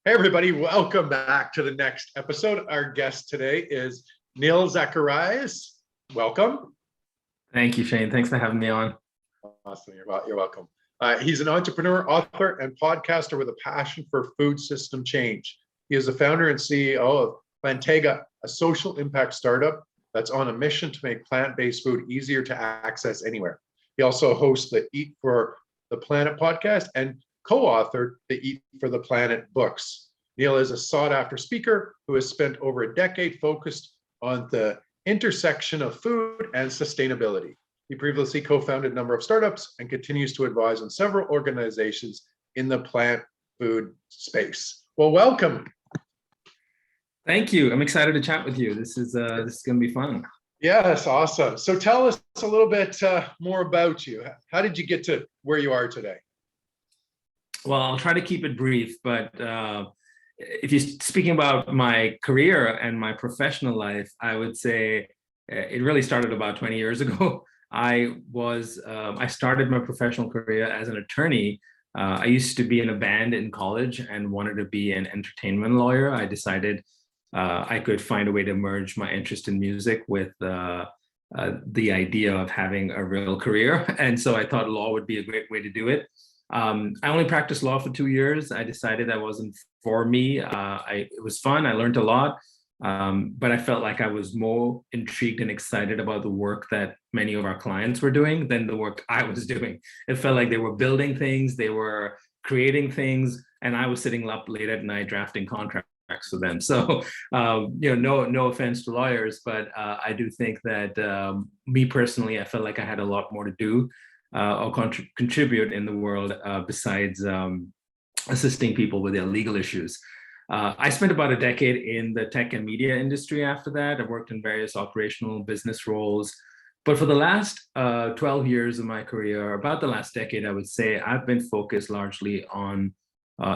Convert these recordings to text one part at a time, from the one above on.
Hey, everybody, welcome back to the next episode. Our guest today is Nil Zacharias. Welcome. Thank you, Shane. Thanks for having me on. Awesome. You're welcome. He's an entrepreneur, author, and podcaster with a passion for food system change. He is the founder and CEO of Plantega, a social impact startup that's on a mission to make plant-based food easier to access anywhere. He also hosts the Eat for the Planet podcast and co-authored the Eat for the Planet books. Nil is a sought-after speaker who has spent over a decade focused on the intersection of food and sustainability. He previously co-founded a number of startups and continues to advise on several organizations in the plant food space. Well, welcome. Thank you. I'm excited to chat with you. This is going to be fun. Yeah, that's awesome. So tell us a little bit more about you. How did you get to where you are today? Well, I'll try to keep it brief, but if you're speaking about my career and my professional life, I would say it really started about 20 years ago. I started my professional career as an attorney. I used to be in a band in college and wanted to be an entertainment lawyer. I decided I could find a way to merge my interest in music with the idea of having a real career. And so I thought law would be a great way to do it. I only practiced law for 2 years. I decided that wasn't for me. It was fun. I learned a lot. But I felt like I was more intrigued and excited about the work that many of our clients were doing than the work I was doing. It felt like they were building things, they were creating things, and I was sitting up late at night drafting contracts for them. So, no offense to lawyers, but I do think that me personally, I felt like I had a lot more to do or contribute in the world besides assisting people with their legal issues. I spent about a decade in the tech and media industry after that. I worked in various operational business roles. But for the last 12 years of my career, about the last decade, I would say, I've been focused largely on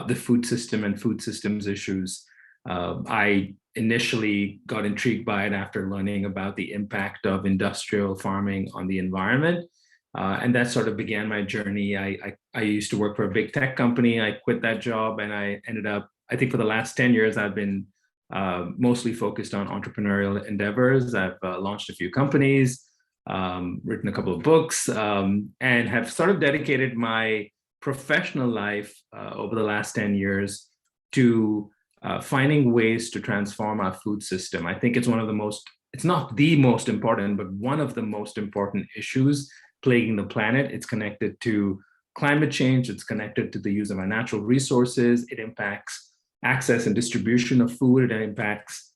the food system and food systems issues. I initially got intrigued by it after learning about the impact of industrial farming on the environment. And that sort of began my journey. I used to work for a big tech company. I quit that job and I ended up, I think for the last 10 years, I've been mostly focused on entrepreneurial endeavors. I've launched a few companies, written a couple of books, and have sort of dedicated my professional life over the last 10 years to finding ways to transform our food system. I think it's it's not the most important, but one of the most important issues plaguing the planet. It's connected to climate change. It's connected to the use of our natural resources. It impacts access and distribution of food. It impacts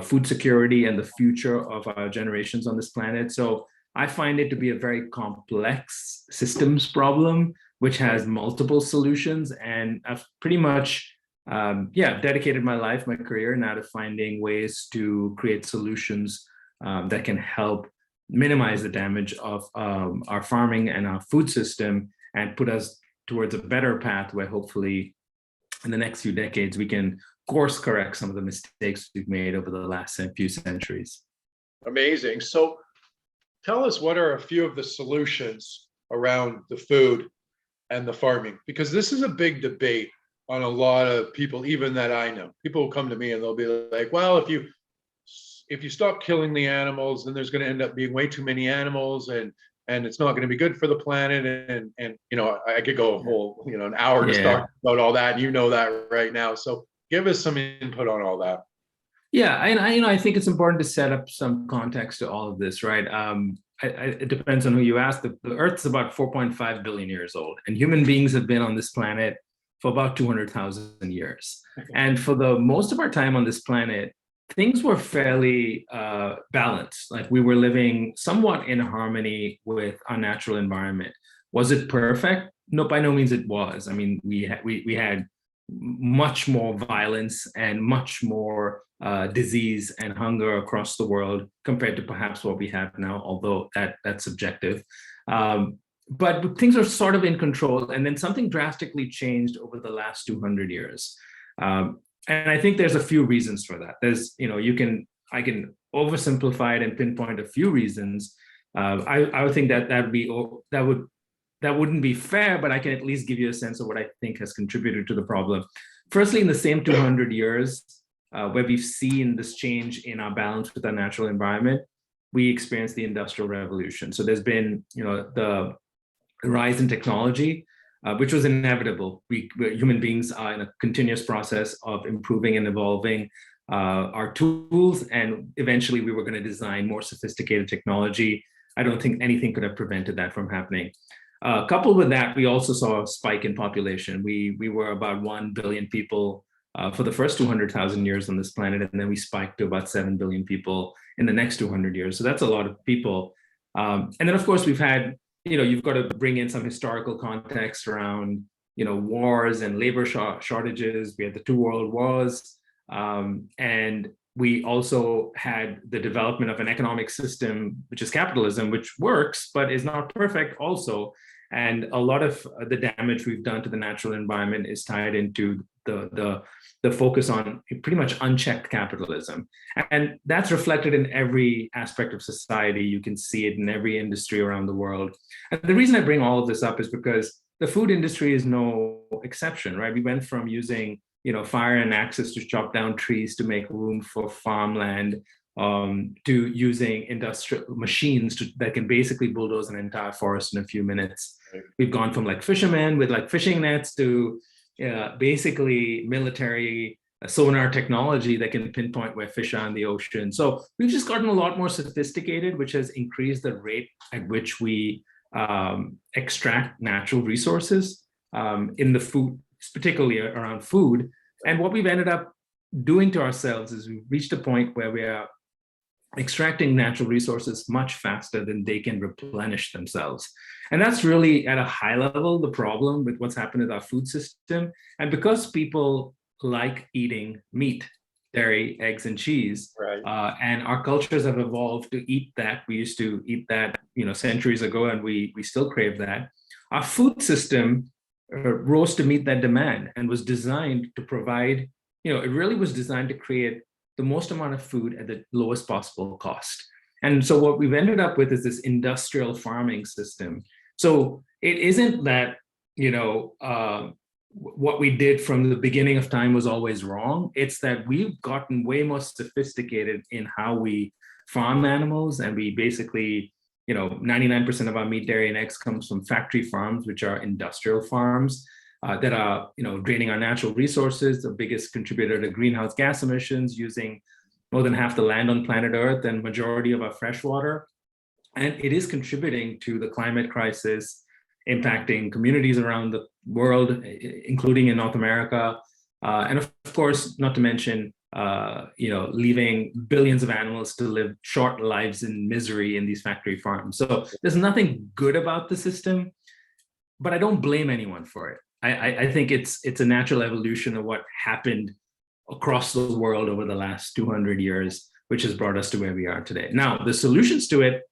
food security and the future of our generations on this planet. So I find it to be a very complex systems problem, which has multiple solutions. And I've pretty much, dedicated my life, my career now to finding ways to create solutions that can help minimize the damage of our farming and our food system and put us towards a better path where hopefully in the next few decades, we can course correct some of the mistakes we've made over the last few centuries. Amazing. So tell us, what are a few of the solutions around the food and the farming? Because this is a big debate on a lot of people, even that I know. People will come to me and they'll be like, well, if you stop killing the animals, then there's going to end up being way too many animals and it's not going to be good for the planet. And I could go a whole, an hour to talk about all that. And you know that right now. So give us some input on all that. Yeah. And I think it's important to set up some context to all of this, right? It depends on who you ask. The Earth's about 4.5 billion years old, and human beings have been on this planet for about 200,000 years. And for the most of our time on this planet, things were fairly balanced. Like we were living somewhat in harmony with our natural environment. Was it perfect? No, by no means it was. I mean, we had much more violence and much more disease and hunger across the world compared to perhaps what we have now, although that's subjective. But things are sort of in control. And then something drastically changed over the last 200 years. And I think there's a few reasons for that. I can oversimplify it and pinpoint a few reasons. I would think that wouldn't be fair, but I can at least give you a sense of what I think has contributed to the problem. Firstly, in the same 200 years, where we've seen this change in our balance with our natural environment, we experienced the Industrial Revolution. So there's been, the rise in technology, which was inevitable. Human beings are in a continuous process of improving and evolving our tools, and eventually we were going to design more sophisticated technology. I don't think anything could have prevented that from happening. Coupled with that, we also saw a spike in population. We were about 1 billion people for the first 200,000 years on this planet, and then we spiked to about 7 billion people in the next 200 years. So that's a lot of people. And then, of course, we've had, you've got to bring in some historical context around, wars and labor shortages. We had the 2 world wars, and we also had the development of an economic system, which is capitalism, which works, but is not perfect also. And a lot of the damage we've done to the natural environment is tied into the focus on pretty much unchecked capitalism. And that's reflected in every aspect of society. You can see it in every industry around the world. And the reason I bring all of this up is because the food industry is no exception, right? We went from using fire and axes to chop down trees to make room for farmland, to using industrial machines that can basically bulldoze an entire forest in a few minutes. Right. We've gone from like fishermen with like fishing nets to basically military sonar technology that can pinpoint where fish are in the ocean. So we've just gotten a lot more sophisticated, which has increased the rate at which we extract natural resources in the food, particularly around food. And what we've ended up doing to ourselves is we've reached a point where we are extracting natural resources much faster than they can replenish themselves. And that's really, at a high level, the problem with what's happened with our food system. And because people like eating meat, dairy, eggs, and cheese, right, and our cultures have evolved to eat that. We used to eat that, centuries ago, and we still crave that. Our food system rose to meet that demand and was designed to provide, it really was designed to create the most amount of food at the lowest possible cost. And so what we've ended up with is this industrial farming system. So it isn't that, what we did from the beginning of time was always wrong. It's that we've gotten way more sophisticated in how we farm animals, and we basically, 99% of our meat, dairy, and eggs comes from factory farms, which are industrial farms that are, draining our natural resources, the biggest contributor to greenhouse gas emissions, using more than half the land on planet Earth and majority of our fresh water. And it is contributing to the climate crisis, impacting communities around the world, including in North America. And of course, not to mention, leaving billions of animals to live short lives in misery in these factory farms. So there's nothing good about the system, but I don't blame anyone for it. I think it's a natural evolution of what happened across the world over the last 200 years, which has brought us to where we are today. Now, the solutions to it,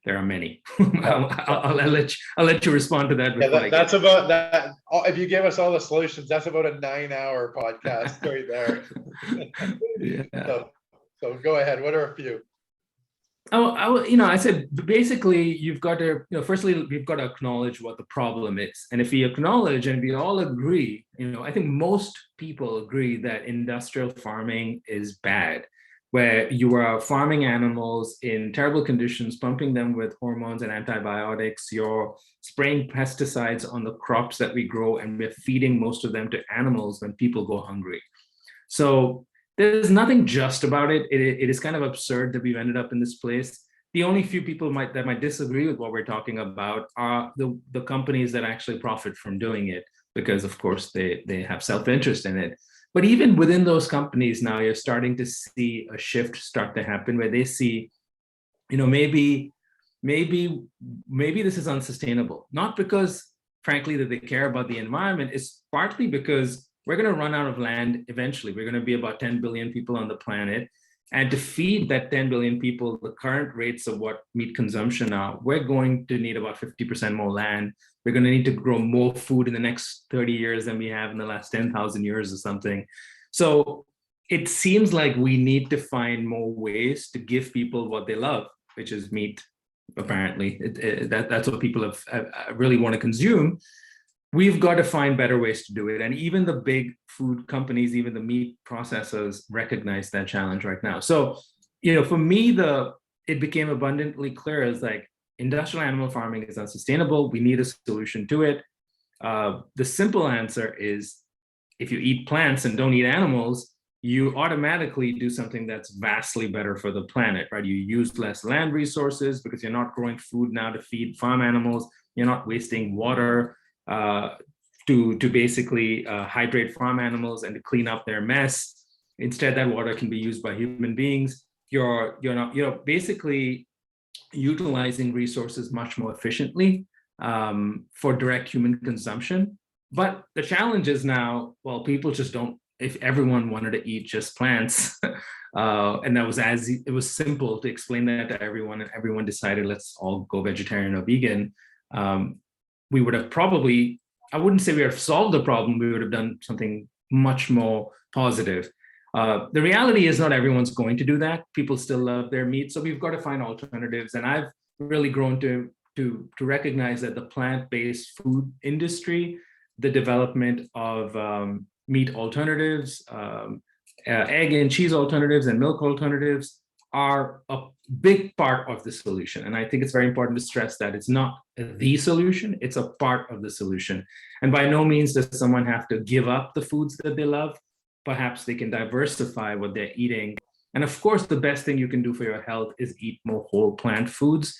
there are many. I'll let you respond to that. That's about that. If you give us all the solutions, that's about a 9-hour podcast right there. Yeah. So go ahead. What are a few? I said basically you've got to, firstly we've got to acknowledge what the problem is, and if we acknowledge and we all agree, I think most people agree that industrial farming is bad, where you are farming animals in terrible conditions, pumping them with hormones and antibiotics, you're spraying pesticides on the crops that we grow, and we're feeding most of them to animals when people go hungry. So there's nothing just about it. It is kind of absurd that we've ended up in this place. The only few people that might disagree with what we're talking about are the companies that actually profit from doing it, because of course they have self-interest in it. But even within those companies now, you're starting to see a shift start to happen where they see, maybe this is unsustainable. Not because, frankly, that they care about the environment. It's partly because we're going to run out of land eventually. We're going to be about 10 billion people on the planet. And to feed that 10 billion people, the current rates of what meat consumption are, we're going to need about 50% more land. We're going to need to grow more food in the next 30 years than we have in the last 10,000 years or something. So it seems like we need to find more ways to give people what they love, which is meat, apparently. That's what people have really want to consume. we've got to find better ways to do it. And even the big food companies, even the meat processors recognize that challenge right now. So, for me, it became abundantly clear as like industrial animal farming is unsustainable. We need a solution to it. The simple answer is if you eat plants and don't eat animals, you automatically do something that's vastly better for the planet, right? You use less land resources because you're not growing food now to feed farm animals. You're not wasting water to basically hydrate farm animals and to clean up their mess. Instead, that water can be used by human beings. You're basically utilizing resources much more efficiently for direct human consumption. But the challenge is now, well, people just don't. If everyone wanted to eat just plants, and it was simple to explain that to everyone, and everyone decided let's all go vegetarian or vegan, we would have probably, I wouldn't say we have solved the problem, we would have done something much more positive. The reality is not everyone's going to do that. People still love their meat. So we've got to find alternatives. And I've really grown to recognize that the plant-based food industry, the development of meat alternatives, egg and cheese alternatives, and milk alternatives are a big part of the solution. And I think it's very important to stress that it's not the solution, it's a part of the solution. And by no means does someone have to give up the foods that they love. Perhaps they can diversify what they're eating. And of course, the best thing you can do for your health is eat more whole plant foods.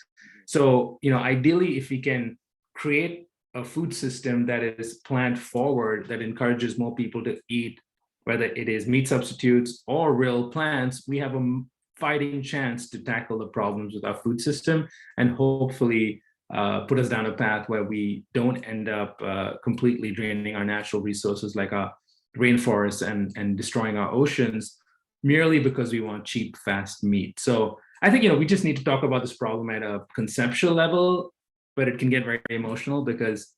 So, ideally, if we can create a food system that is plant forward, that encourages more people to eat, whether it is meat substitutes or real plants, we have a fighting chance to tackle the problems with our food system and hopefully put us down a path where we don't end up completely draining our natural resources like our rainforests and destroying our oceans merely because we want cheap, fast meat. So I think, we just need to talk about this problem at a conceptual level, but it can get very emotional because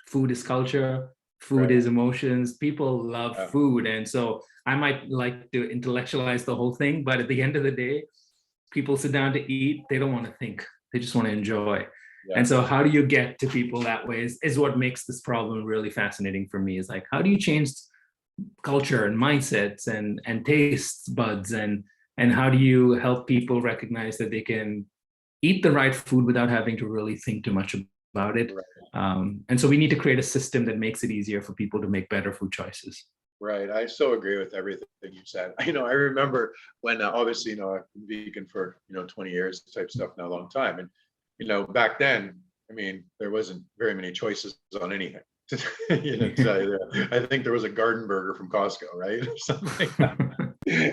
food is culture, food is emotions. People love food. And so I might like to intellectualize the whole thing, but at the end of the day, people sit down to eat, they don't want to think, they just want to enjoy. Yeah. And so how do you get to people that way is what makes this problem really fascinating for me, is like, how do you change culture and mindsets and taste buds, and how do you help people recognize that they can eat the right food without having to really think too much about it. Right. And so we need to create a system that makes it easier for people to make better food choices. Right. I so agree with everything you said. I remember when obviously, I've been vegan for, 20 years type stuff now, a long time. And, back then, there wasn't very many choices on anything. I think there was a garden burger from Costco, right? Something like that.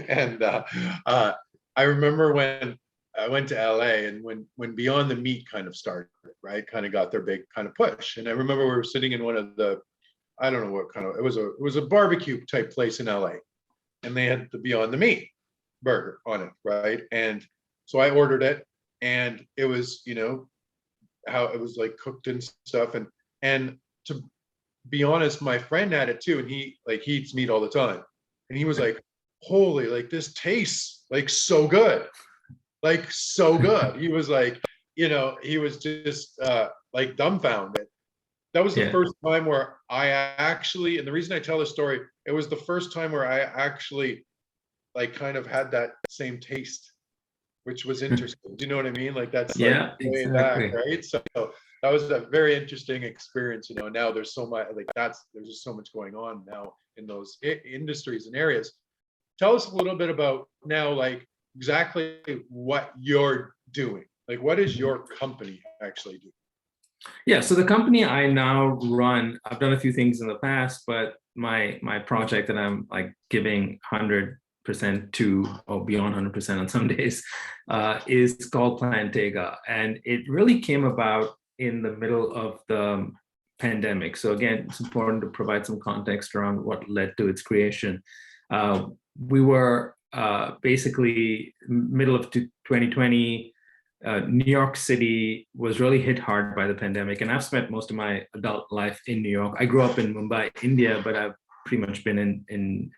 And I remember when I went to LA and when Beyond the Meat kind of started, right, kind of got their big kind of push. And I remember we were sitting in one of the, I don't know what kind of, it was a barbecue type place in LA, and they had the Beyond the Meat burger on it, right? And so I ordered it, and it was, how it was like cooked and stuff. And to be honest, my friend had it too, and he eats meat all the time, and he was like, holy, like this tastes like so good. Like so good. He was like, he was just like dumbfounded. That was the first time where I actually, and the reason I tell this story, it was the first time where I actually like kind of had that same taste, which was interesting. Do you know what I mean? Like that's like way back, right? So that was a very interesting experience. Now there's so much, like there's just so much going on now in those industries and areas. Tell us a little bit about now, like exactly what you're doing. Like, what does your company actually do? Yeah, so the company I now run, I've done a few things in the past, but my project that I'm like giving 100% to, or beyond 100% on some days, is called Plantega. And it really came about in the middle of the pandemic. So again, it's important to provide some context around what led to its creation. We were basically middle of 2020, New York City was really hit hard by the pandemic. And I've spent most of my adult life in New York. I grew up in Mumbai, India, but I've pretty much been in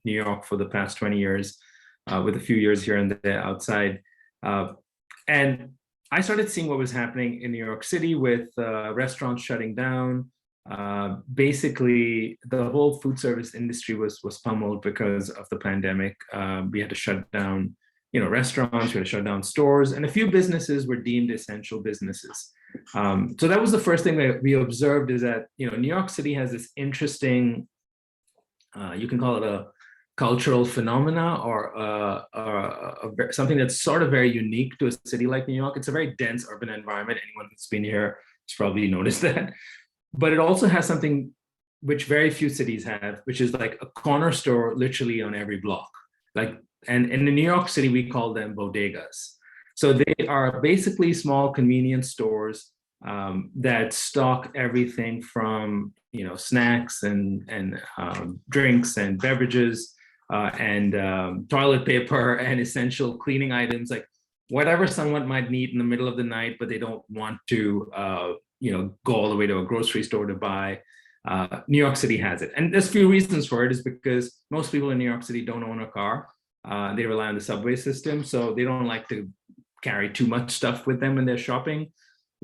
New York for the past 20 years, with a few years here and there outside. And I started seeing what was happening in New York City with restaurants shutting down, basically the whole food service industry was pummeled because of the pandemic. We had to shut down, restaurants, we had to shut down stores, and a few businesses were deemed essential businesses. So that was the first thing that we observed, is that, New York City has this interesting, you can call it a cultural phenomena, or something that's sort of very unique to a city like New York. It's a very dense urban environment. Anyone who's been here has probably noticed that. But it also has something which very few cities have, which is like a corner store literally on every block. And in New York City, we call them bodegas. So they are basically small convenience stores that stock everything from, snacks and drinks and beverages and toilet paper and essential cleaning items, like whatever someone might need in the middle of the night, but they don't want to go all the way to a grocery store to buy. New York City has it. And there's a few reasons for it, is because most people in New York City don't own a car. They rely on the subway system, so they don't like to carry too much stuff with them when they're shopping.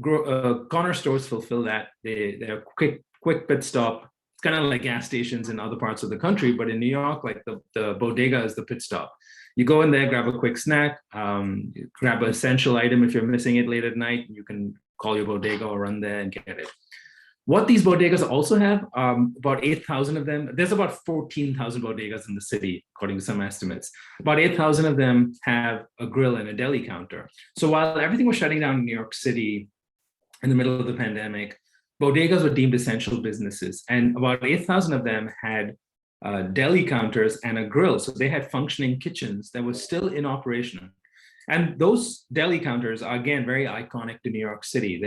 Corner stores fulfill that. They're quick pit stop. It's kind of like gas stations in other parts of the country, but in New York, like the bodega is the pit stop. You go in there, grab a quick snack, grab an essential item. If you're missing it late at night, you can call your bodega or run there and get it. What these bodegas also have, about 8,000 of them, there's about 14,000 bodegas in the city, according to some estimates. About 8,000 of them have a grill and a deli counter. So while everything was shutting down in New York City in the middle of the pandemic, bodegas were deemed essential businesses. And about 8,000 of them had deli counters and a grill. So they had functioning kitchens that were still in operation. And those deli counters are, again, very iconic to New York City.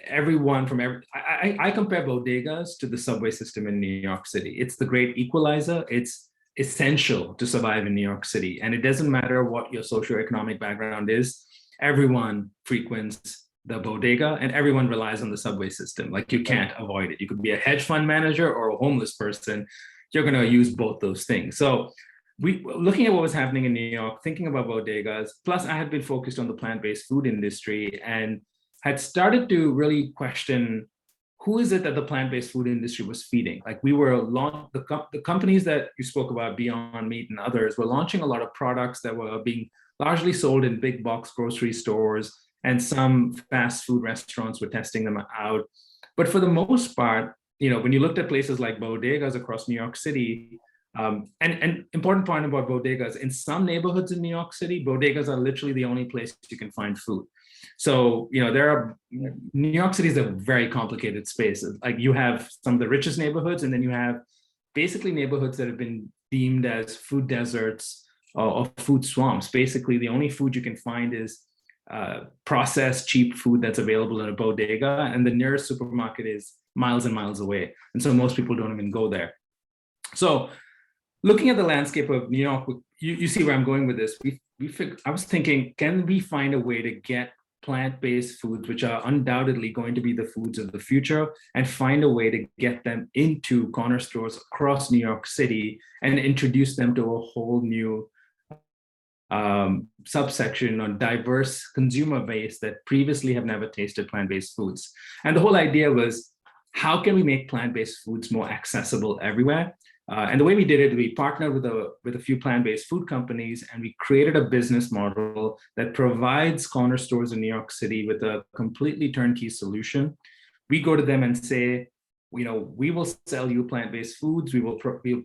Everyone from I compare bodegas to the subway system in New York City. It's the great equalizer. It's essential to survive in New York City. And it doesn't matter what your socioeconomic background is. Everyone frequents the bodega and everyone relies on the subway system. Like, you can't avoid it. You could be a hedge fund manager or a homeless person. You're going to use both those things. So looking at what was happening in New York, thinking about bodegas, plus I had been focused on the plant-based food industry and had started to really question, who is it that the plant-based food industry was feeding? Like, the companies that you spoke about, Beyond Meat and others, were launching a lot of products that were being largely sold in big box grocery stores, and some fast food restaurants were testing them out. But for the most part, when you looked at places like bodegas across New York City, and important point about bodegas, in some neighborhoods in New York City, bodegas are literally the only place you can find food. So, New York City is a very complicated space. Like, you have some of the richest neighborhoods, and then you have basically neighborhoods that have been deemed as food deserts or food swamps. Basically, the only food you can find is processed, cheap food that's available in a bodega, and the nearest supermarket is miles and miles away. And so most people don't even go there. So, looking at the landscape of New York, you see where I'm going with this. I was thinking, can we find a way to get plant-based foods, which are undoubtedly going to be the foods of the future, and find a way to get them into corner stores across New York City and introduce them to a whole new subsection or diverse consumer base that previously have never tasted plant-based foods. And the whole idea was, how can we make plant-based foods more accessible everywhere? And the way we did it, we partnered with a few plant-based food companies, and we created a business model that provides corner stores in New York City with a completely turnkey solution. We go to them and say, we will sell you plant-based foods. We'll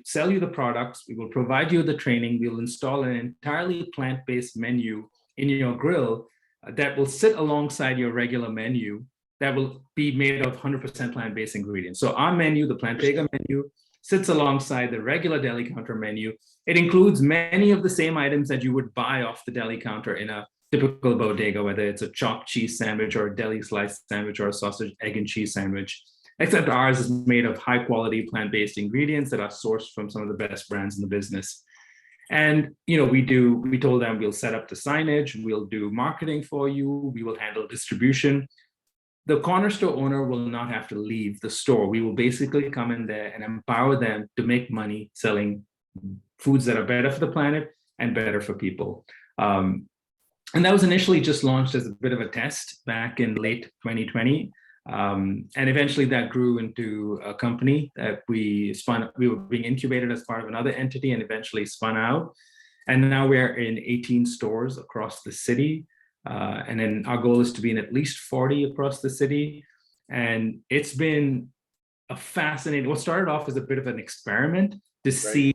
sell you the products. We will provide you the training. We'll install an entirely plant-based menu in your grill that will sit alongside your regular menu that will be made of 100% plant-based ingredients. So our menu, the Plantega menu, sits alongside the regular deli counter menu. It includes many of the same items that you would buy off the deli counter in a typical bodega, whether it's a chopped cheese sandwich or a deli sliced sandwich or a sausage, egg, and cheese sandwich, except ours is made of high quality plant-based ingredients that are sourced from some of the best brands in the business. And we told them, we'll set up the signage, we'll do marketing for you, we will handle distribution. The corner store owner will not have to leave the store. We will basically come in there and empower them to make money selling foods that are better for the planet and better for people. And that was initially just launched as a bit of a test back in late 2020. And eventually that grew into a company that we were being incubated as part of another entity and eventually spun out. And now we're in 18 stores across the city. And then our goal is to be in at least 40 across the city. And it's been a fascinating, what started off as a bit of an experiment to see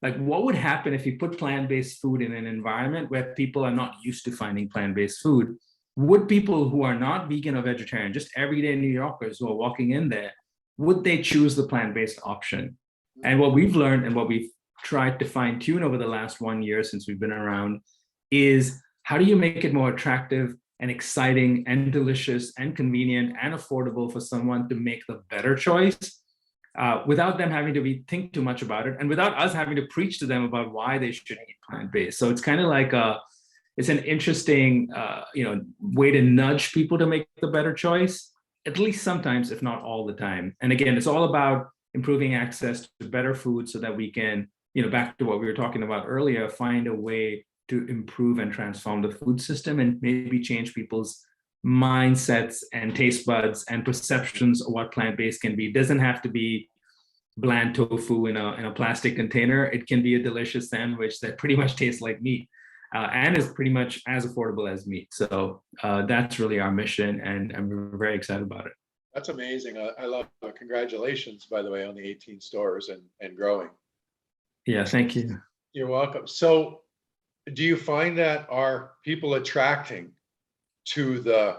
like what would happen if you put plant-based food in an environment where people are not used to finding plant-based food. Would people who are not vegan or vegetarian, just everyday New Yorkers who are walking in there, would they choose the plant-based option? And what we've learned and what we've tried to fine tune over the last 1 year since we've been around is how do you make it more attractive and exciting and delicious and convenient and affordable for someone to make the better choice without them having to think too much about it and without us having to preach to them about why they should eat plant-based. So it's kind of like it's an interesting way to nudge people to make the better choice, at least sometimes, if not all the time. And again, it's all about improving access to better food so that we can, back to what we were talking about earlier, find a way to improve and transform the food system and maybe change people's mindsets and taste buds and perceptions of what plant-based can be. It doesn't have to be bland tofu in a plastic container. It can be a delicious sandwich that pretty much tastes like meat and is pretty much as affordable as meat. So that's really our mission, and we're very excited about it. That's amazing. I love it. Congratulations, by the way, on the 18 stores and growing. Yeah, thank you. You're welcome. So do you find that are people attracting to the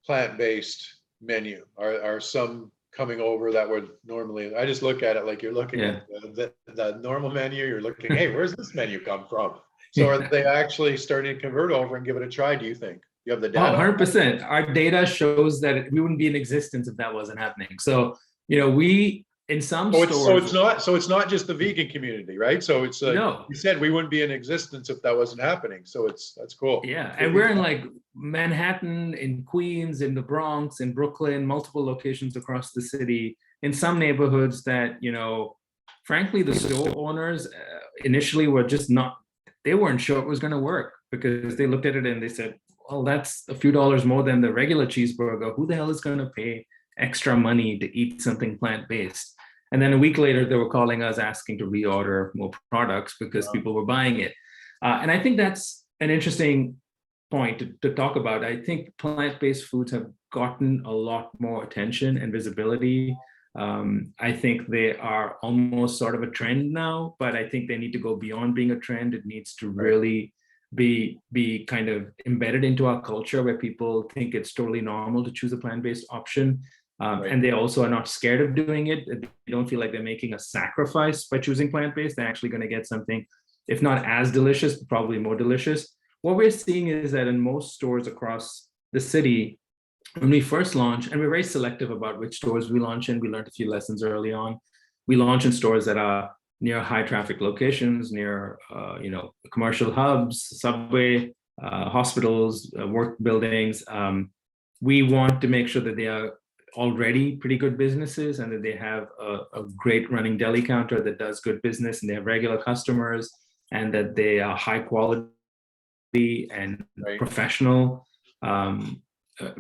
plant-based menu? Are some coming over that would normally, I just look at it like you're looking at the normal menu, you're looking, hey, where's this menu come from? So are they actually starting to convert over and give it a try, do you think? You have the data? 100%. Our data shows that we wouldn't be in existence if that wasn't happening. So, we in some stores. So it's not just the vegan community, right? So it's no. You said we wouldn't be in existence if that wasn't happening. So that's cool. Yeah, and we're in like Manhattan, in Queens, in the Bronx, in Brooklyn, multiple locations across the city. In some neighborhoods that frankly, the store owners initially were just not. They weren't sure it was going to work because they looked at it and they said, well, that's a few dollars more than the regular cheeseburger. Who the hell is going to pay extra money to eat something plant-based? And then a week later, they were calling us asking to reorder more products because people were buying it. And I think that's an interesting point to talk about. I think plant-based foods have gotten a lot more attention and visibility. I think they are almost sort of a trend now, but I think they need to go beyond being a trend. It needs to really be kind of embedded into our culture where people think it's totally normal to choose a plant-based option. And they also are not scared of doing it. They don't feel like they're making a sacrifice by choosing plant-based. They're actually going to get something, if not as delicious, but probably more delicious. What we're seeing is that in most stores across the city, when we first launch, and we're very selective about which stores we launch in, we learned a few lessons early on. We launch in stores that are near high traffic locations, near commercial hubs, subway, hospitals, work buildings. We want to make sure that they are already pretty good businesses and that they have a great running deli counter that does good business and they have regular customers and that they are high quality and professional.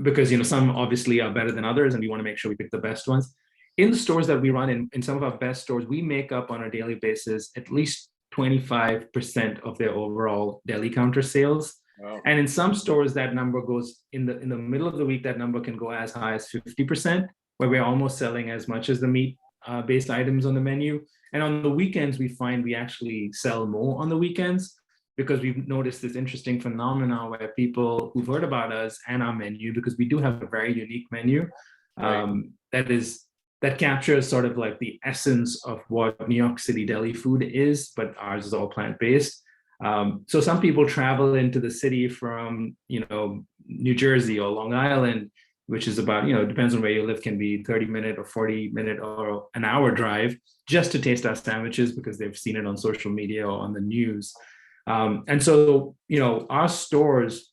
Because some obviously are better than others and we want to make sure we pick the best ones. In the stores that we run in some of our best stores, we make up on a daily basis at least 25% of their overall deli counter sales. Wow. And in some stores, that number goes in the middle of the week, that number can go as high as 50%, where we're almost selling as much as the meat-based items on the menu. And on the weekends, we find we actually sell more on the weekends because we've noticed this interesting phenomenon where people who've heard about us and our menu, because we do have a very unique menu that captures sort of like the essence of what New York City deli food is, but ours is all plant-based. So some people travel into the city from, New Jersey or Long Island, which is about, it depends on where you live, can be 30-minute or 40-minute or an hour drive just to taste our sandwiches because they've seen it on social media or on the news. And so, our stores,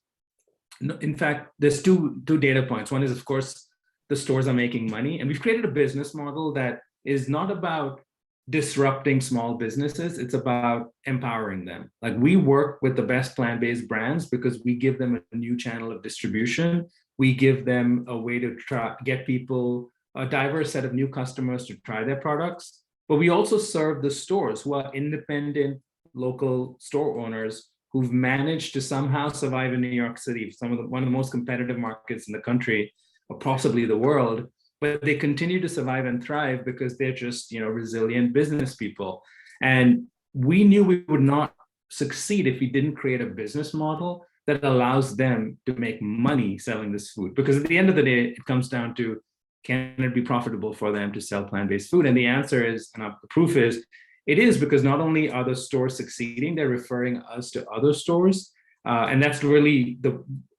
in fact, there's two data points. One is, of course, the stores are making money. And we've created a business model that is not about disrupting small businesses. It's about empowering them. Like we work with the best plant-based brands because we give them a new channel of distribution We give them a way to get people a diverse set of new customers to try their products. But we also serve the stores who are independent local store owners who've managed to somehow survive in New York City, one of the most competitive markets in the country, or possibly the world. But they continue to survive and thrive because they're just, resilient business people. And we knew we would not succeed if we didn't create a business model that allows them to make money selling this food. Because at the end of the day, it comes down to, can it be profitable for them to sell plant-based food? And the answer is, and the proof is, it is, because not only are the stores succeeding, they're referring us to other stores. And that's really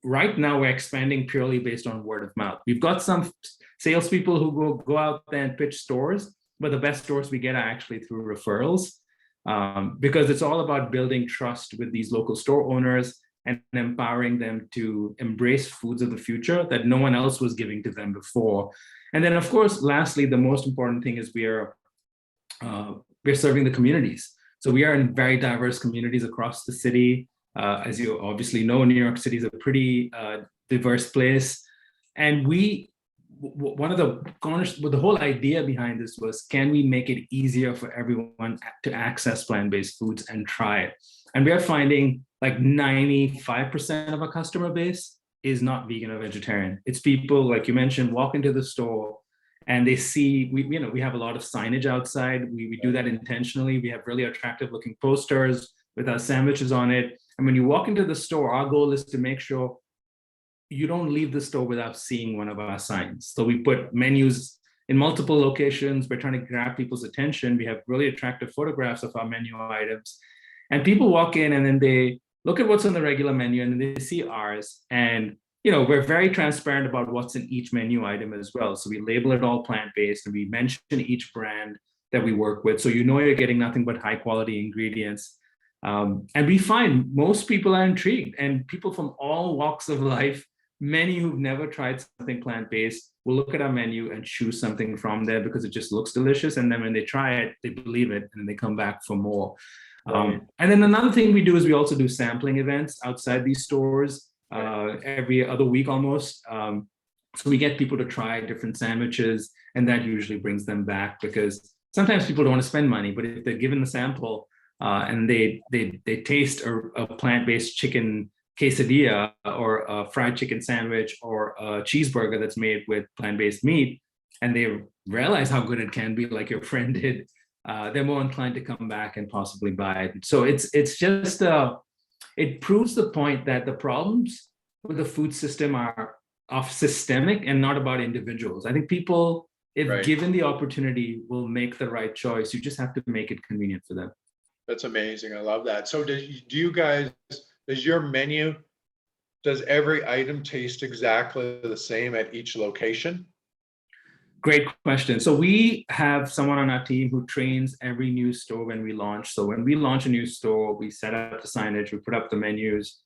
right now we're expanding purely based on word of mouth. We've got some salespeople who go out there and pitch stores, but the best stores we get are actually through referrals, because it's all about building trust with these local store owners and empowering them to embrace foods of the future that no one else was giving to them before. And then, of course, lastly, the most important thing is we're serving the communities. So we are in very diverse communities across the city. As you obviously know, New York City is a pretty diverse place. And the whole idea behind this was, can we make it easier for everyone to access plant-based foods and try it? And we are finding like 95% of our customer base is not vegan or vegetarian. It's people, like you mentioned, walk into the store and they see, we have a lot of signage outside. We do that intentionally. We have really attractive looking posters with our sandwiches on it. And when you walk into the store, our goal is to make sure you don't leave the store without seeing one of our signs. So we put menus in multiple locations. We're trying to grab people's attention. We have really attractive photographs of our menu items. And people walk in and then they look at what's on the regular menu and then they see ours. And we're very transparent about what's in each menu item as well. So we label it all plant-based and we mention each brand that we work with. So you're getting nothing but high quality ingredients. And we find most people are intrigued, and people from all walks of life, many who've never tried something plant-based, will look at our menu and choose something from there because it just looks delicious. And then when they try it, they believe it, and then they come back for more. And then another thing we do is we also do sampling events outside these stores every other week almost. So we get people to try different sandwiches, and that usually brings them back, because sometimes people don't want to spend money, but if they're given the sample and they taste a plant-based chicken quesadilla or a fried chicken sandwich or a cheeseburger that's made with plant-based meat, and they realize how good it can be, like your friend did, they're more inclined to come back and possibly buy it. So it's just it proves the point that the problems with the food system are systemic and not about individuals. I think people, if given the opportunity, will make the right choice. You just have to make it convenient for them. That's amazing. I love that. So does your menu, does every item taste exactly the same at each location? Great question. So we have someone on our team who trains every new store when we launch. So when we launch a new store, we set up the signage, we put up the menus,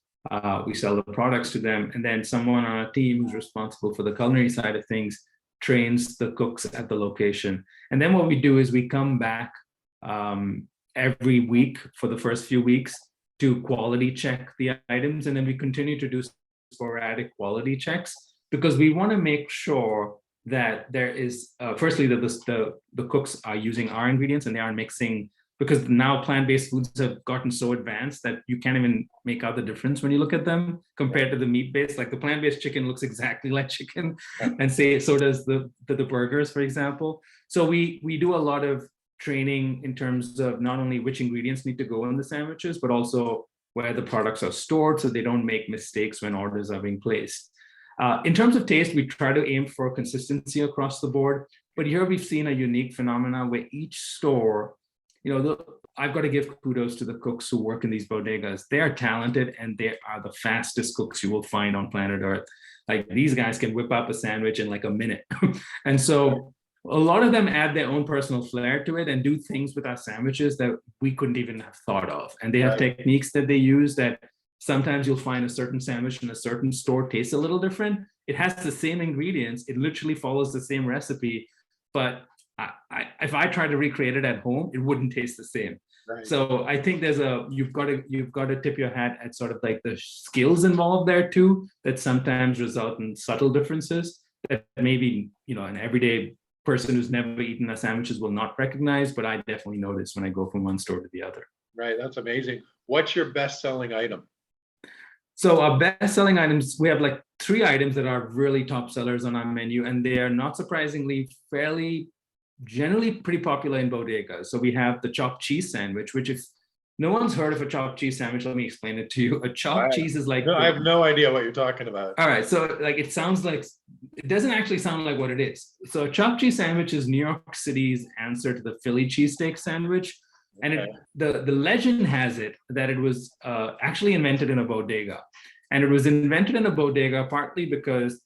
we sell the products to them. And then someone on our team who's responsible for the culinary side of things trains the cooks at the location. And then what we do is we come back every week for the first few weeks to quality check the items. And then we continue to do sporadic quality checks, because we want to make sure that there is, firstly, that the cooks are using our ingredients and they aren't mixing, because now plant-based foods have gotten so advanced that you can't even make out the difference when you look at them compared to the meat-based. Like the plant-based chicken looks exactly like chicken, and so does the burgers, for example. So we do a lot of training in terms of not only which ingredients need to go in the sandwiches, but also where the products are stored so they don't make mistakes when orders are being placed. In terms of taste, we try to aim for consistency across the board, but here we've seen a unique phenomenon where each store, I've got to give kudos to the cooks who work in these bodegas. They are talented and they are the fastest cooks you will find on planet Earth. Like, these guys can whip up a sandwich in like a minute. And so a lot of them add their own personal flair to it and do things with our sandwiches that we couldn't even have thought of. And they have techniques that they use that sometimes you'll find a certain sandwich in a certain store tastes a little different. It has the same ingredients. It literally follows the same recipe. But if I tried to recreate it at home, it wouldn't taste the same. Right. So I think you've got to tip your hat at sort of like the skills involved there too, that sometimes result in subtle differences that maybe, an everyday person who's never eaten a sandwiches will not recognize, but I definitely notice when I go from one store to the other. Right. That's amazing. What's your best-selling item? So our best-selling items, we have like 3 items that are really top sellers on our menu, and they are not surprisingly generally pretty popular in bodegas. So we have the chopped cheese sandwich, which if no one's heard of a chopped cheese sandwich, let me explain it to you. A chopped cheese is like, No, I have no idea what you're talking about. all right, so like it doesn't actually sound like what it is. So a chopped cheese sandwich is New York City's answer to the Philly cheesesteak sandwich. And the legend has it that it was actually invented in a bodega. And it was invented in a bodega partly because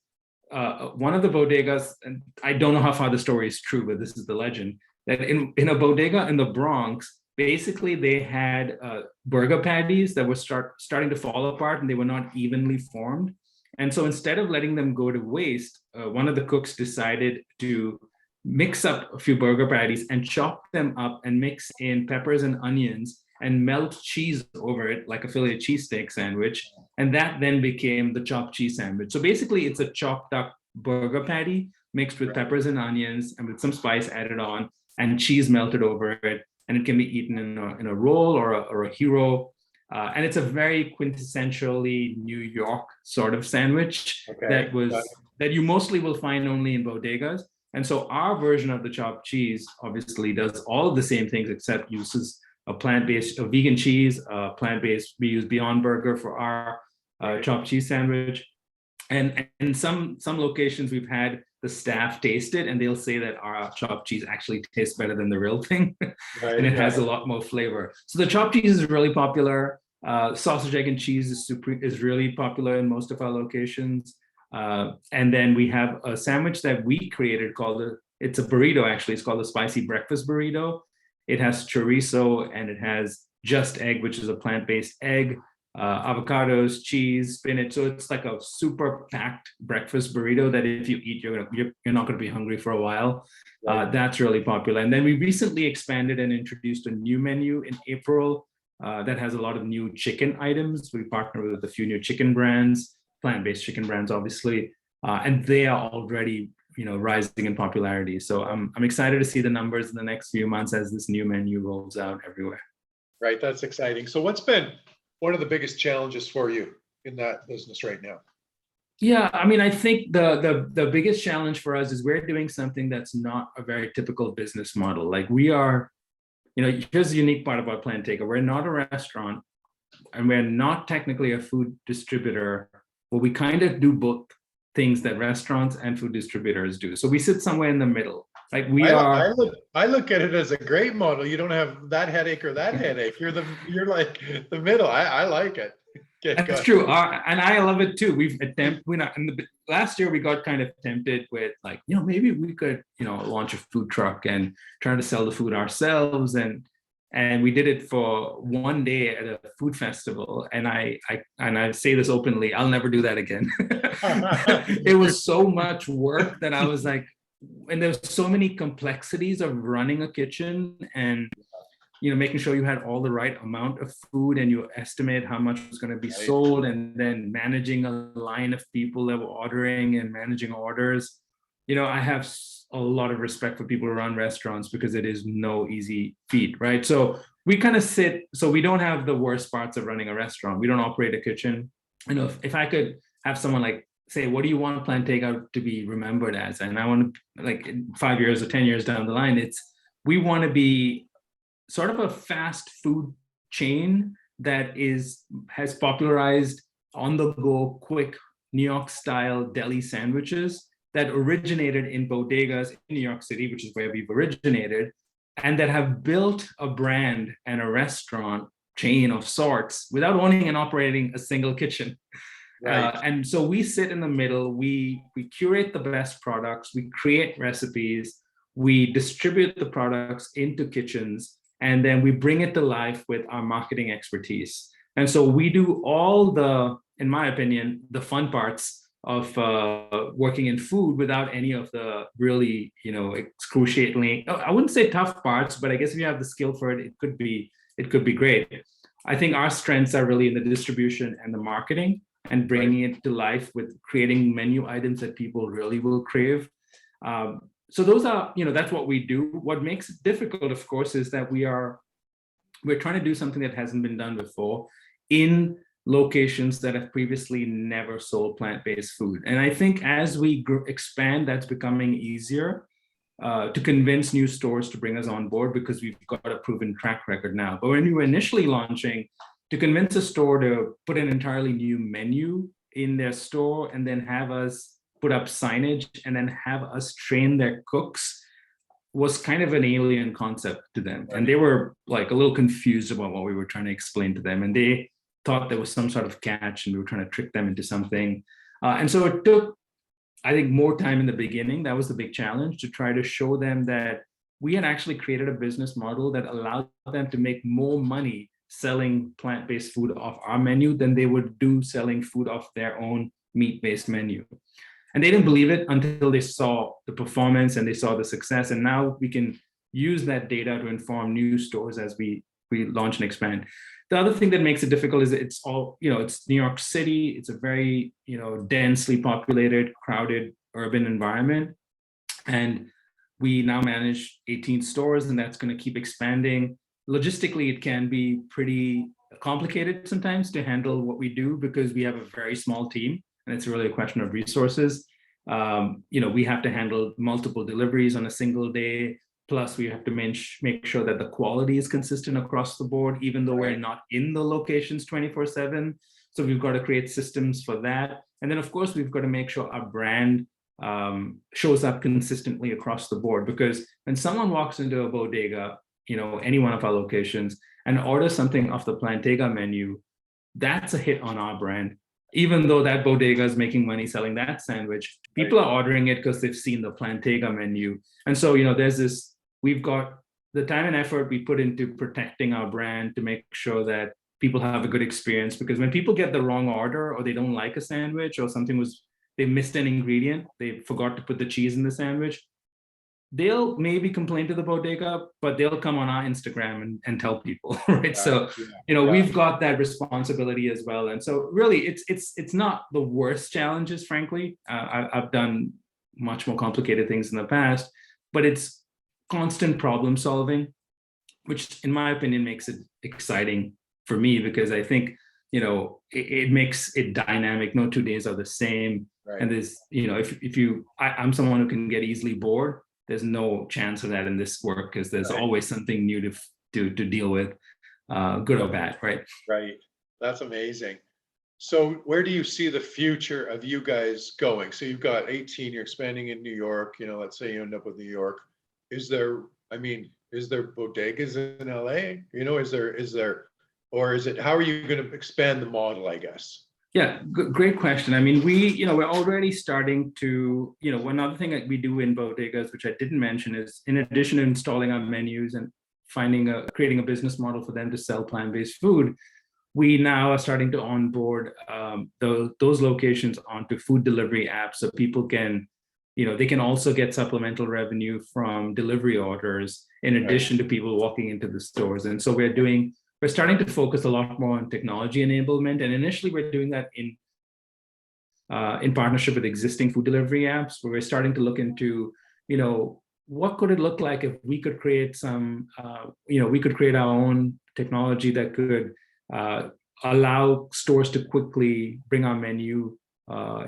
one of the bodegas, and I don't know how far the story is true, but this is the legend, that in a bodega in the Bronx, basically they had burger patties that were starting to fall apart and they were not evenly formed. And so instead of letting them go to waste, one of the cooks decided to mix up a few burger patties and chop them up and mix in peppers and onions and melt cheese over it like a Philly cheesesteak sandwich. And that then became the chopped cheese sandwich. So basically it's a chopped up burger patty mixed with peppers and onions and with some spice added on and cheese melted over it. And it can be eaten in a roll or a hero. And it's a very quintessentially New York sort of sandwich that you mostly will find only in bodegas. And so our version of the chopped cheese obviously does all of the same things except uses a vegan cheese, plant-based. We use Beyond Burger for our chopped cheese sandwich. And in some locations we've had the staff taste it and they'll say that our chopped cheese actually tastes better than the real thing. And it has a lot more flavor. So the chopped cheese is really popular. Sausage, egg, and cheese is really popular in most of our locations. And then we have a sandwich that we created it's a burrito actually. It's called the spicy breakfast burrito. It has chorizo and it has just egg, which is a plant-based egg, avocados, cheese, spinach. So it's like a super packed breakfast burrito that if you eat, you're not going to be hungry for a while. That's really popular. And then we recently expanded and introduced a new menu in April that has a lot of new chicken items. We partner with a few new chicken brands, plant-based chicken brands, obviously, and they are already rising in popularity. So I'm excited to see the numbers in the next few months as this new menu rolls out everywhere. Right, that's exciting. So what's been one of the biggest challenges for you in that business right now? Yeah, I mean, I think the biggest challenge for us is we're doing something that's not a very typical business model. Like we are, here's the unique part about Plantega. We're not a restaurant and we're not technically a food distributor, but we kind of do both things that restaurants and food distributors do. So we sit somewhere in the middle. Like I look at it as a great model. You don't have that headache or that headache. You're like the middle. I like it. That's true. And I love it too. Last year we got kind of tempted with like, maybe we could, launch a food truck and try to sell the food ourselves. And we did it for one day at a food festival. And I say this openly, I'll never do that again. It was so much work that I was like, and there's so many complexities of running a kitchen and, making sure you had all the right amount of food and you estimate how much was going to be sold and then managing a line of people that were ordering and managing orders. I have a lot of respect for people who run restaurants because it is no easy feat, right? So we kind of so we don't have the worst parts of running a restaurant. We don't operate a kitchen. If I could have someone like say, what do you want Plantega to be remembered as? And I want to, like, in 5 years or 10 years down the line, we want to be sort of a fast food chain that has popularized on the go, quick New York style deli sandwiches that originated in bodegas in New York City, which is where we've originated, and that have built a brand and a restaurant chain of sorts without owning and operating a single kitchen. Right. And so we sit in the middle, we curate the best products, we create recipes, we distribute the products into kitchens, and then we bring it to life with our marketing expertise. And so we do all in my opinion, the fun parts of working in food without any of the really, excruciatingly, I wouldn't say tough parts, but I guess if you have the skill for it, it could be great. I think our strengths are really in the distribution and the marketing and bringing it to life with creating menu items that people really will crave. So those are, that's what we do. What makes it difficult, of course, is that we're trying to do something that hasn't been done before in locations that have previously never sold plant-based food. And I think as we expand, that's becoming easier to convince new stores to bring us on board because we've got a proven track record now. But when we were initially launching, to convince a store to put an entirely new menu in their store and then have us put up signage and then have us train their cooks was kind of an alien concept to them. And they were like a little confused about what we were trying to explain to them. And they thought there was some sort of catch and we were trying to trick them into something. And so it took, I think, more time in the beginning. That was the big challenge, to try to show them that we had actually created a business model that allowed them to make more money selling plant-based food off our menu than they would do selling food off their own meat-based menu. And they didn't believe it until they saw the performance and they saw the success. And now we can use that data to inform new stores as we launch and expand. The other thing that makes it difficult is it's all, it's New York City. It's a very, densely populated, crowded urban environment. And we now manage 18 stores, and that's going to keep expanding. Logistically, it can be pretty complicated sometimes to handle what we do because we have a very small team, and it's really a question of resources. We have to handle multiple deliveries on a single day. Plus, we have to make sure that the quality is consistent across the board, even though we're not in the locations 24/7. So we've got to create systems for that. And then, of course, we've got to make sure our brand shows up consistently across the board. Because when someone walks into a bodega, any one of our locations, and orders something off the Plantega menu, that's a hit on our brand. Even though that bodega is making money selling that sandwich, people are ordering it because they've seen the Plantega menu. And so, we've got the time and effort we put into protecting our brand to make sure that people have a good experience. Because when people get the wrong order, or they don't like a sandwich, or they missed an ingredient, they forgot to put the cheese in the sandwich, they'll maybe complain to the bodega, but they'll come on our Instagram and tell people, right? So, we've got that responsibility as well. And so really, it's not the worst challenges, frankly. I've done much more complicated things in the past, but it's constant problem solving, which in my opinion makes it exciting for me, because I think, it makes it dynamic. No 2 days are the same. Right. And there's, I'm someone who can get easily bored. There's no chance of that in this work, because there's always something new to deal with, good or bad, right? Right. That's amazing. So where do you see the future of you guys going? So you've got 18, you're expanding in New York, let's say you end up with New York. Is there bodegas in LA? Or is it, how are you going to expand the model, I guess? Yeah, great question. I mean, we're already starting to, one other thing that we do in bodegas, which I didn't mention, is in addition to installing our menus and creating a business model for them to sell plant-based food, we now are starting to onboard those locations onto food delivery apps, so people can, they can also get supplemental revenue from delivery orders in addition to people walking into the stores. And so we're starting to focus a lot more on technology enablement. And initially we're doing that in partnership with existing food delivery apps, where we're starting to look into, what could it look like if we could create we could create our own technology that could allow stores to quickly bring our menu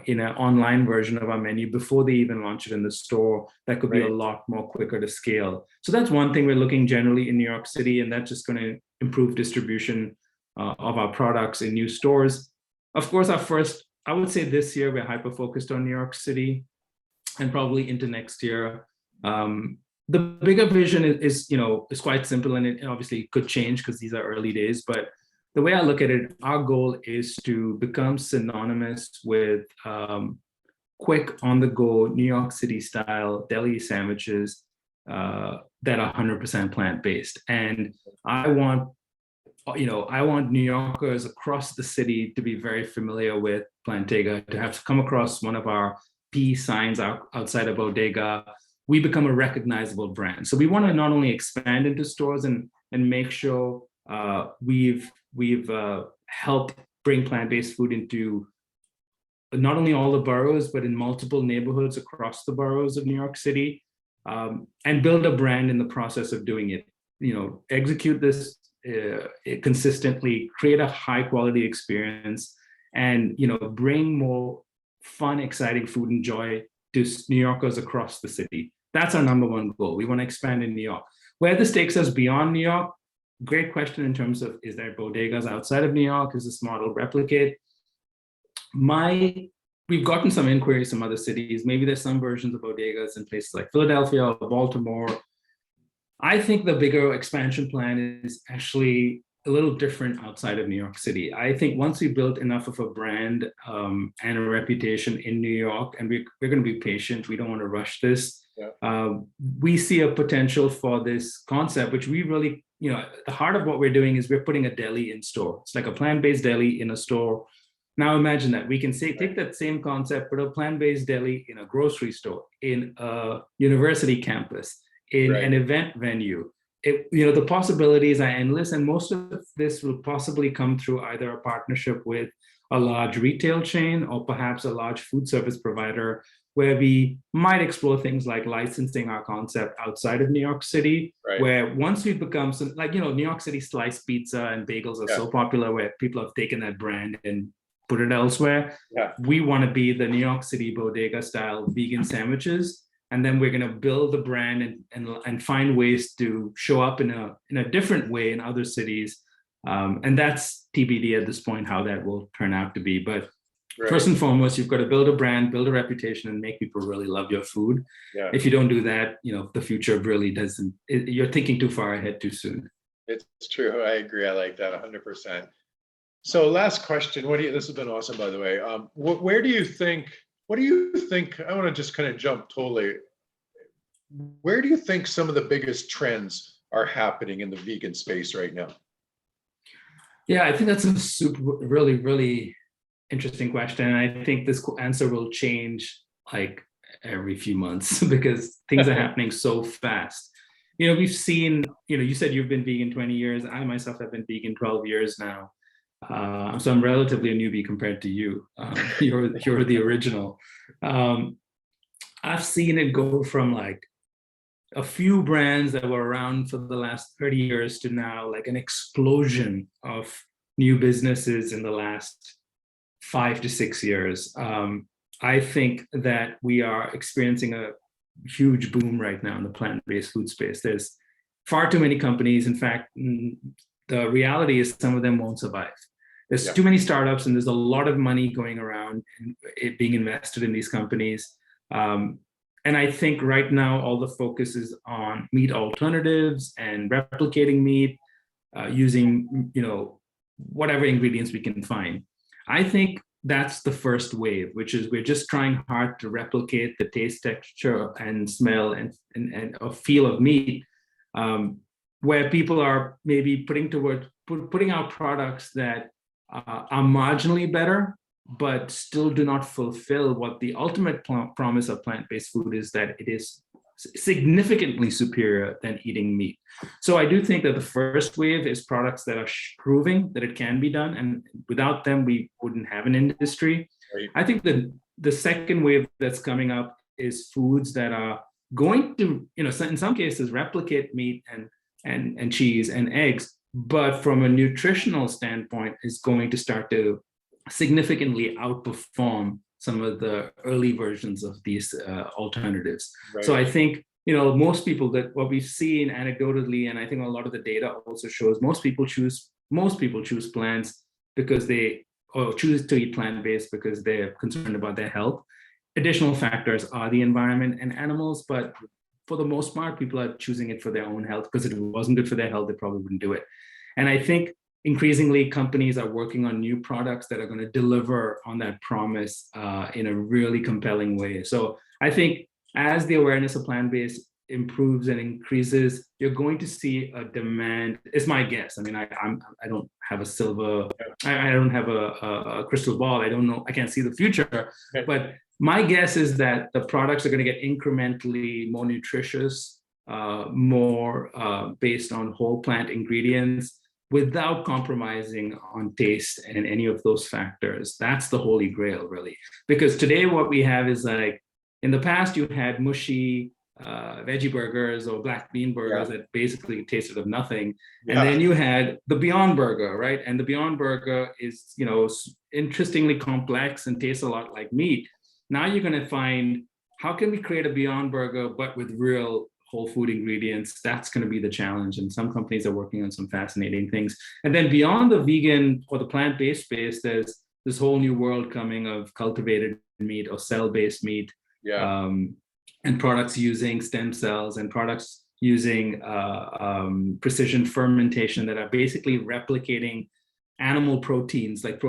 in an online version of our menu before they even launch it in the store. That could be a lot more quicker to scale. So that's one thing we're looking generally in New York City, and that's just going to improve distribution of our products in new stores. Of course, I would say this year, we're hyper-focused on New York City, and probably into next year. The bigger vision is quite simple, and it obviously could change because these are early days, but the way I look at it, our goal is to become synonymous with quick, on-the-go, New York City style deli sandwiches that are 100% plant-based. And I want New Yorkers across the city to be very familiar with Plantega, to have come across one of our P signs outside a bodega. We become a recognizable brand. So we want to not only expand into stores and make sure We've helped bring plant-based food into not only all the boroughs, but in multiple neighborhoods across the boroughs of New York City, and build a brand in the process of doing it. Execute this consistently, create a high quality experience, and bring more fun, exciting food and joy to New Yorkers across the city. That's our number one goal. We want to expand in New York. Where this takes us beyond New York, great question in terms of, is there bodegas outside of New York? Is this model replicate? We've gotten some inquiries from other cities. Maybe there's some versions of bodegas in places like Philadelphia or Baltimore. I think the bigger expansion plan is actually a little different outside of New York City. I think once we built enough of a brand and a reputation in New York, and we're going to be patient, we don't want to rush this. Yeah. We see a potential for this concept, which we really, the heart of what we're doing is we're putting a deli in store. It's like a plant-based deli in a store. Now imagine that we can take that same concept, put a plant-based deli in a grocery store, in a university campus, in an event venue. The possibilities are endless, and most of this will possibly come through either a partnership with a large retail chain or perhaps a large food service provider, where we might explore things like licensing our concept outside of New York City, where once we've become New York City sliced pizza and bagels are so popular, where people have taken that brand and put it elsewhere. Yeah. We want to be the New York City bodega style vegan sandwiches. And then we're going to build the brand and find ways to show up in a different way in other cities. And that's TBD at this point, how that will turn out to be. But first and foremost, you've got to build a brand, build a reputation, and make people really love your food. Yeah. If you don't do that, the future really doesn't, you're thinking too far ahead too soon. It's true. I agree. I like that 100%. So last question, this has been awesome, by the way. What do you think, I want to just kind of jump totally. Where do you think some of the biggest trends are happening in the vegan space right now? Yeah, I think that's a really, really interesting question. And I think this answer will change like every few months because things are happening so fast. We've seen, you said you've been vegan 20 years. I myself have been vegan 12 years now. So I'm relatively a newbie compared to you. You're the original. I've seen it go from like a few brands that were around for the last 30 years to now like an explosion of new businesses in the last 5 to 6 years. I think that we are experiencing a huge boom right now in the plant-based food space. There's far too many companies. In fact, the reality is some of them won't survive. There's too many startups, and there's a lot of money going around and it being invested in these companies. And I think right now all the focus is on meat alternatives and replicating meat using whatever ingredients we can find. I think that's the first wave, which is we're just trying hard to replicate the taste, texture, and smell and feel of meat, where people are maybe putting out products that are marginally better, but still do not fulfill what the ultimate promise of plant-based food is, that it is significantly superior than eating meat. So I do think that the first wave is products that are proving that it can be done, and without them, we wouldn't have an industry. Right. I think that the second wave that's coming up is foods that are going to, in some cases, replicate meat and cheese and eggs, but from a nutritional standpoint is going to start to significantly outperform some of the early versions of these alternatives. Right. So I think, most people, that what we've seen anecdotally, and I think a lot of the data also shows, most people choose plants because choose to eat plant-based because they're concerned about their health. Additional factors are the environment and animals, but for the most part, people are choosing it for their own health, because if it wasn't good for their health, they probably wouldn't do it. And I think increasingly companies are working on new products that are going to deliver on that promise in a really compelling way. So I think as the awareness of plant-based improves and increases, you're going to see a demand. It's my guess. I mean, I don't have I don't have a crystal ball. I don't know. I can't see the future. But my guess is that the products are going to get incrementally more nutritious, more based on whole plant ingredients, without compromising on taste and any of those factors. That's the holy grail, really. Because today what we have is like, in the past you had mushy veggie burgers or black bean burgers that basically tasted of nothing. And then you had the Beyond Burger, right? And the Beyond Burger is, you know, interestingly complex and tastes a lot like meat. Now you're going to find, how can we create a Beyond Burger but with real whole food ingredients? That's going to be the challenge. And some companies are working on some fascinating things. And then beyond the vegan or the plant-based space, there's this whole new world coming of cultivated meat or cell-based meat. And products using stem cells and products using precision fermentation that are basically replicating animal proteins like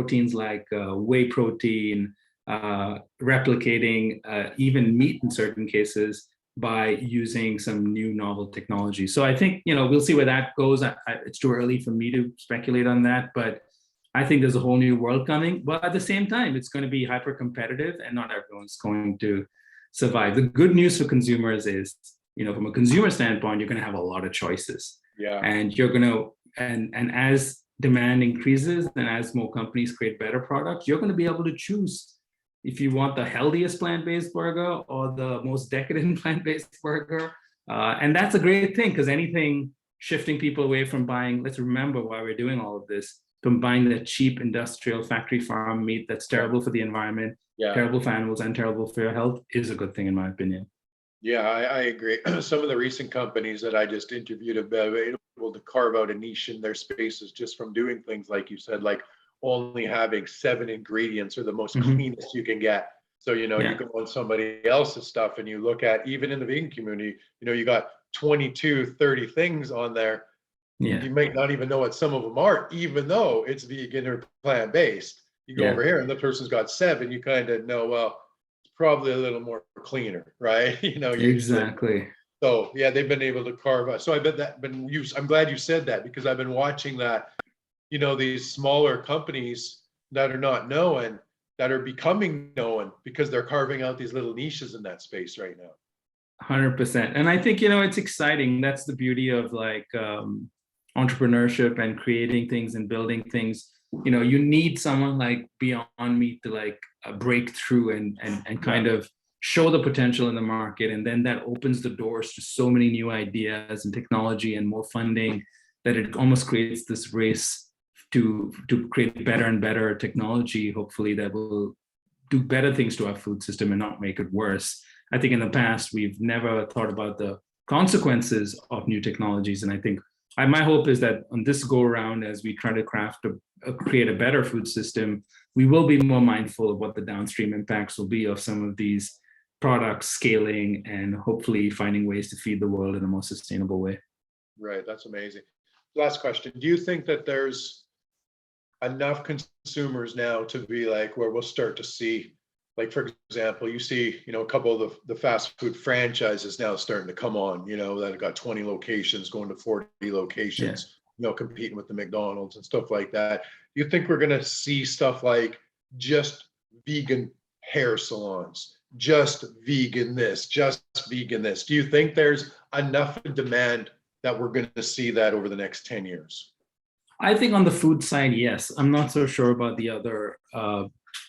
whey protein, replicating even meat in certain cases by using some new novel technology. So I think, you know, we'll see where that goes. It's too early for me to speculate on that, but I think there's a whole new world coming. But at the same time, it's going to be hyper competitive and not everyone's going to survive. The good news for consumers is, you know, from a consumer standpoint, you're going to have a lot of choices. And you're going to, and as demand increases and as more companies create better products, you're going to be able to choose if you want the healthiest plant-based burger or the most decadent plant-based burger. And that's a great thing, because anything shifting people away from buying, let's remember why we're doing all of this, from buying the cheap industrial factory farm meat that's terrible for the environment, terrible for animals, and terrible for your health, is a good thing in my opinion. Yeah, I agree. Some of the recent companies that I just interviewed have been able to carve out a niche in their spaces just from doing things like you said, like only having 7 ingredients or the most cleanest you can get. So, you know, you go on somebody else's stuff and you look at, even in the vegan community, you know, you got 22, 30 things on there. You might not even know what some of them are, even though it's vegan or plant-based. You go over here and the person's got 7, you kind of know, well, it's probably a little more cleaner, right? You know, exactly. So yeah, they've been able to carve out. So I bet that been used. I'm glad you said that, because I've been watching that, you know, these smaller companies that are not known, that are becoming known because they're carving out these little niches in that space right now. 100%. And I think, you know, it's exciting. That's the beauty of like entrepreneurship and creating things and building things. You know, you need someone like Beyond Meat to like break through and kind of show the potential in the market. And then that opens the doors to so many new ideas and technology and more funding, that it almost creates this race to create better and better technology, hopefully, that will do better things to our food system and not make it worse. I think in the past, we've never thought about the consequences of new technologies. And I think my hope is that on this go around, as we try to create a better food system, we will be more mindful of what the downstream impacts will be of some of these products scaling and hopefully finding ways to feed the world in a more sustainable way. Right, that's amazing. Last question. Do you think that there's enough consumers now to be like where we'll start to see, like, for example, you see, you know, a couple of the fast food franchises now starting to come on, you know, that have got 20 locations going to 40 locations, you know, competing with the McDonald's and stuff like that. Do you think we're going to see stuff like just vegan hair salons, just vegan this, just vegan this? Do you think there's enough demand that we're going to see that over the next 10 years? I think on the food side, yes. I'm not so sure about the other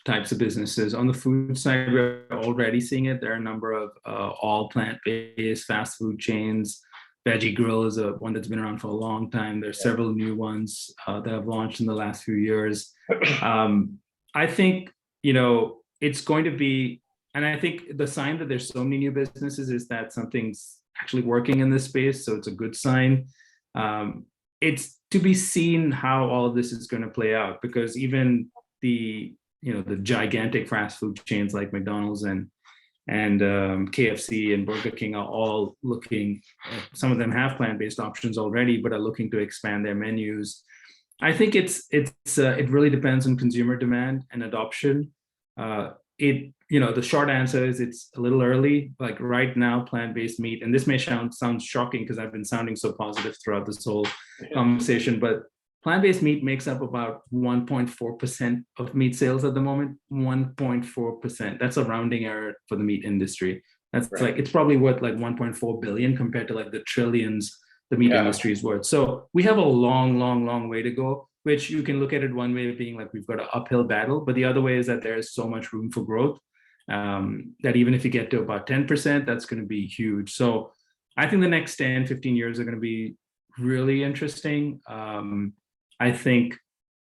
types of businesses. On the food side, we're already seeing it. There are a number of all plant-based fast food chains. Veggie Grill is one that's been around for a long time. There's several new ones that have launched in the last few years. I think, you know, it's going to be, and I think the sign that there's so many new businesses is that something's actually working in this space. So it's a good sign. It's to be seen how all of this is going to play out, because even the gigantic fast food chains like McDonald's and KFC and Burger King are all looking, some of them have plant-based options already, but are looking to expand their menus. I think it really depends on consumer demand and adoption. The short answer is it's a little early. Like right now, plant-based meat, and this may sound shocking because I've been sounding so positive throughout this whole conversation, but plant-based meat makes up about 1.4% of meat sales at the moment. 1.4%. That's a rounding error for the meat industry. That's right. Like, it's probably worth like 1.4 billion compared to like the trillions the meat Yeah. industry is worth. So we have a long way to go, which you can look at it one way of being like we've got an uphill battle, but the other way is that there is so much room for growth that even if you get to about 10%, that's going to be huge. So I think the next 10, 15 years are going to be really interesting. I think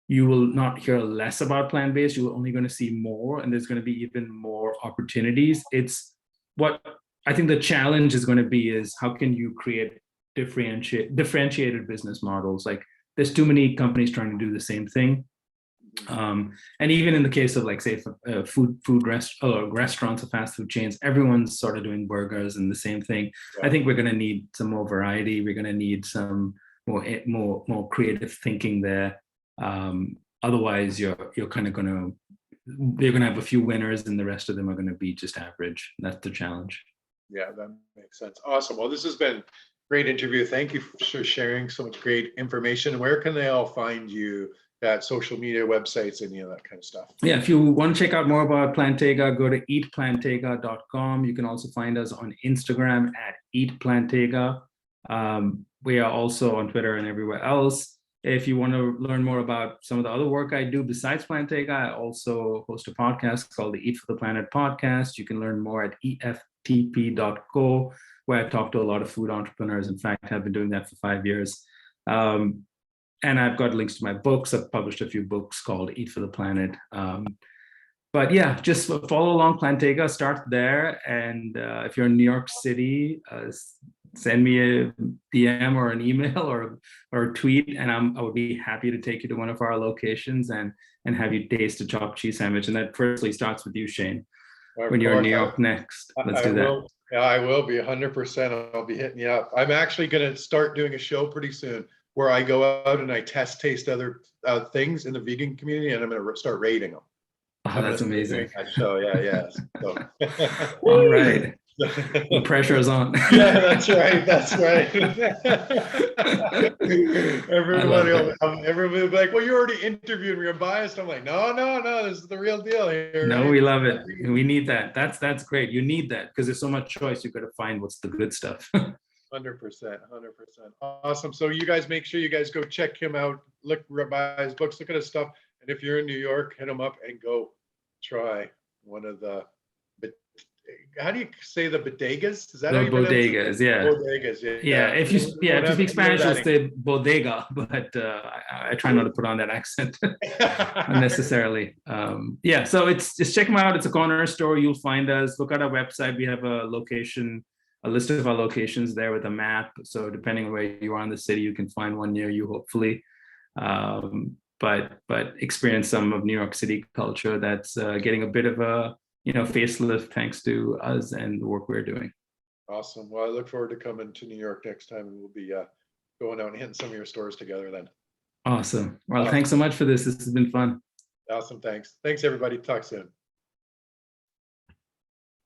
you will not hear less about plant-based. You're only going to see more, and there's going to be even more opportunities. It's what I think the challenge is going to be is how can you create differentiated business models? Like there's too many companies trying to do the same thing. And even in the case of like say restaurants or fast food chains, everyone's sort of doing burgers and the same thing. Yeah. I think we're going to need some more variety. We're going to need some more creative thinking there. Otherwise, you're kind of going to have a few winners, and the rest of them are going to be just average. That's the challenge. Yeah, that makes sense. Awesome. Well, this has been a great interview. Thank you for sharing so much great information. Where can they all find you? At social media, websites, and that kind of stuff. Yeah, if you want to check out more about Plantaga, go to eatplantega.com. You can also find us on Instagram at eatplantega. We are also on Twitter and everywhere else. If you want to learn more about some of the other work I do besides Plantega, I also host a podcast called the Eat for the Planet podcast. You can learn more at eftp.co, where I talk to a lot of food entrepreneurs. In fact, I've been doing that for 5 years. And I've got links to my books. I've published a few books called Eat for the Planet. But yeah, just follow along Plantega, start there. And if you're in New York City, send me a DM or an email or a tweet, and I would be happy to take you to one of our locations and have you taste a chopped cheese sandwich. And that firstly starts with you, Shane, when you're in New York next. Let's do that. Yeah, I will be 100%. I'll be hitting you up. I'm actually going to start doing a show pretty soon where I go out and I taste other things in the vegan community, and I'm going to start rating them. Oh, that's amazing. So yeah. So. All right. The pressure is on. Yeah, that's right. Everybody will be like, well, you already interviewed me. You're biased. I'm like, no, this is the real deal here. No, right? We love it. We need that. That's great. You need that because there's so much choice. You've got to find what's the good stuff. 100%. Awesome. So you guys make sure you guys go check him out, look, buy his books, look at his stuff. And if you're in New York, hit him up and go try one of the, how do you say the bodegas? Is that how you pronounce it? Bodegas, yeah. Bodegas, yeah. If you speak Spanish, you'll say bodega, but I try not to put on that accent unnecessarily. Yeah, so just check them out. It's a corner store. You'll find us. Look at our website. We have a list of our locations there with a map. So depending on where you are in the city, you can find one near you, hopefully. But experience some of New York City culture that's getting a bit of a facelift thanks to us and the work we're doing. Awesome. Well, I look forward to coming to New York next time, and we'll be going out and hitting some of your stores together then. Awesome. Well, thanks so much for this. This has been fun. Awesome. Thanks everybody. Talk soon.